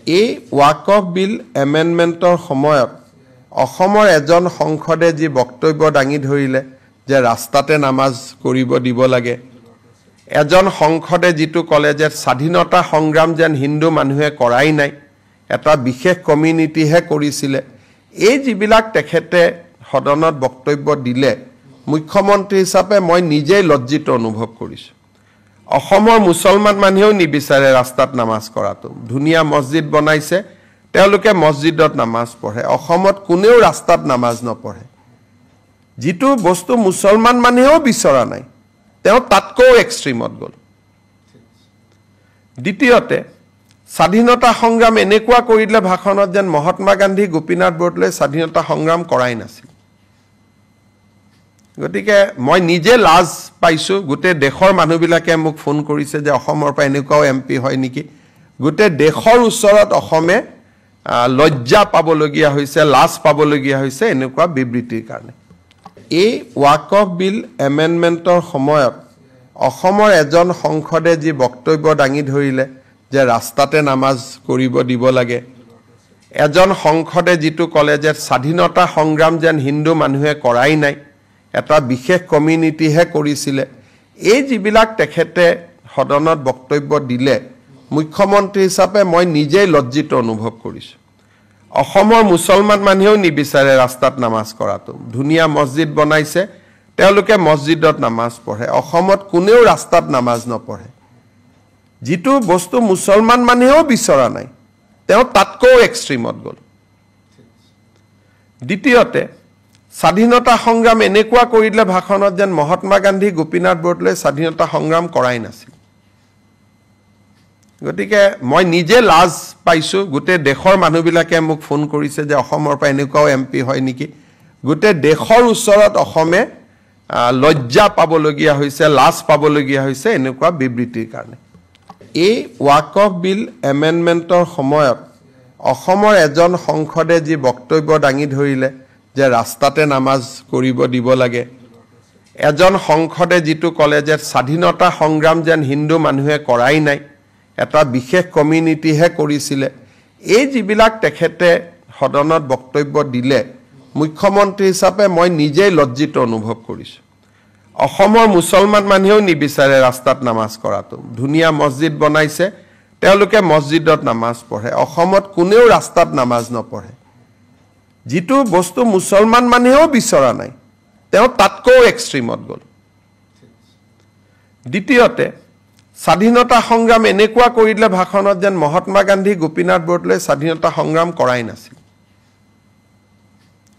এই ওয়াকফ বিল এমেণ্ডমেণ্টৰ সময়ত অসমৰ এজন সংসদে যি বক্তব্য দাঙি ধৰিলে যে ৰাস্তাতে নামাজ কৰিব দিব লাগে এজন সংসদে যিটো কলে যে স্বাধীনতা সংগ্ৰাম যেন হিন্দু মানুহে কৰাই নাই এটা বিশেষ কমিউনিটিহে কৰিছিলে এই যিবিলাক তেখেতে সদনত বক্তব্য দিলে মুখ্যমন্ত্ৰী হিচাপে মই নিজেই লজ্জিত অনুভৱ কৰিছো অসমৰ মুছলমান মানুহেও নিবিচাৰে ৰাস্তাত নামাজ কৰাটো ধুনীয়া মছজিদ বনাইছে তেওঁলোকে মছজিদত নামাজ পঢ়ে অসমত কোনেও ৰাস্তাত নামাজ নপঢ়ে যিটো বস্তু মুছলমান মানুহেও বিচৰা নাই তেওঁ তাতকৈ এক্সট্ৰিমত গল দ্বিতীয়তে স্বাধীনতা সংগ্ৰাম এনেকুৱা কৰিলে ভাষণত যেন মহাত্মা গান্ধী গোপীনাথ বৰদলৈ স্বাধীনতা সংগ্ৰাম কৰাই নাছিল গতিকে মই নিজে লাজ পাইছো গোটে দেশৰ মানুহবিলাকে মোক ফোন কৰিছে যে অসমৰ পৰা এনেকুৱাও এমপি হয় নেকি গোটে দেশৰ ওচৰত অসমে লজ্জা পাবলগীয়া হৈছে লাজ পাবলগীয়া হৈছে এনেকুৱা বিবৃতিৰ কাৰণে এই ওয়াকফ বিল এমেণ্ডমেণ্টৰ সময়ত অসমৰ এজন সংসদে যি বক্তব্য দাঙি ধৰিলে যে ৰাস্তাতে নামাজ কৰিব দিব লাগে এজন সংসদে যিটো কলে যে স্বাধীনতা সংগ্ৰাম যেন হিন্দু মানুহে কৰাই নাই এটা বিশেষ কমিউনিটিহে কৰিছিলে এই যিবিলাক তেখেতে সদনত বক্তব্য দিলে মুখ্যমন্ত্ৰী হিচাপে মই নিজেই লজ্জিত অনুভৱ কৰিছো অসমৰ মুছলমান মানুহেও নিবিচাৰে ৰাস্তাত নামাজ কৰাটো ধুনীয়া মছজিদ বনাইছে তেওঁলোকে মছজিদত নামাজ পঢ়ে অসমত কোনেও ৰাস্তাত নামাজ নপঢ়ে যিটো বস্তু মুছলমান মানুহেও বিচৰা নাই তেওঁ তাতকৈ এক্সট্ৰিমত গল দ্বিতীয়তে স্বাধীনতা সংগ্ৰাম এনেকুৱা কৰিলে ভাষণত যেন মহাত্মা গান্ধী গোপীনাথ বৰদলৈ স্বাধীনতা সংগ্ৰাম কৰাই নাছিল গতিকে মই নিজে লাজ পাইছো গোটে দেশৰ মানুহবিলাকে মোক ফোন কৰিছে যে অসমৰ পৰা এনেকুৱাও এমপি হয় নেকি গোটে দেশৰ ওচৰত অসমে লজ্জা পাবলগীয়া হৈছে লাজ পাবলগীয়া হৈছে এনেকুৱা বিবৃতিৰ কাৰণে এই ওয়াকফ বিল এমেণ্ডমেণ্টৰ সময়ত অসমৰ এজন সংসদে যি বক্তব্য দাঙি ধৰিলে যে ৰাস্তাতে নামাজ কৰিব দিব লাগে এজন সংসদে যিটো কলে যে স্বাধীনতা সংগ্ৰাম যেন হিন্দু মানুহে কৰাই নাই এটা বিশেষ কমিউনিটিহে কৰিছিলে এই যিবিলাক তেখেতে সদনত বক্তব্য দিলে মুখ্যমন্ত্ৰী হিচাপে মই নিজেই লজ্জিত অনুভৱ কৰিছো অসমৰ মুছলমান মানুহেও নিবিচাৰে ৰাস্তাত নামাজ কৰাটো ধুনীয়া মছজিদ বনাইছে তেওঁলোকে মছজিদত নামাজ পঢ়ে অসমত কোনেও ৰাস্তাত নামাজ নপঢ়ে যিটো বস্তু মুছলমান মানুহেও বিচৰা নাই তেওঁ তাতকৈ এক্সট্ৰিমত গল দ্বিতীয়তে স্বাধীনতা সংগ্ৰাম এনেকুৱা কৰিলে ভাষণত যেন মহাত্মা গান্ধী গোপীনাথ বৰদলৈ স্বাধীনতা সংগ্ৰাম কৰাই নাছিল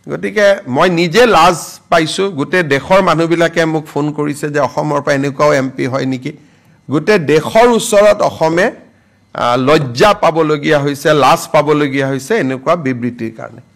গতিকে মই নিজে লাজ পাইছো গোটে দেশৰ মানুহবিলাকে মোক ফোন কৰিছে যে অসমৰ পৰা এনেকুৱাও এমপি হয় নেকি গোটে দেশৰ ওচৰত অসমে লজ্জা পাবলগীয়া হৈছে লাজ পাবলগীয়া হৈছে এনেকুৱা বিবৃতিৰ কাৰণে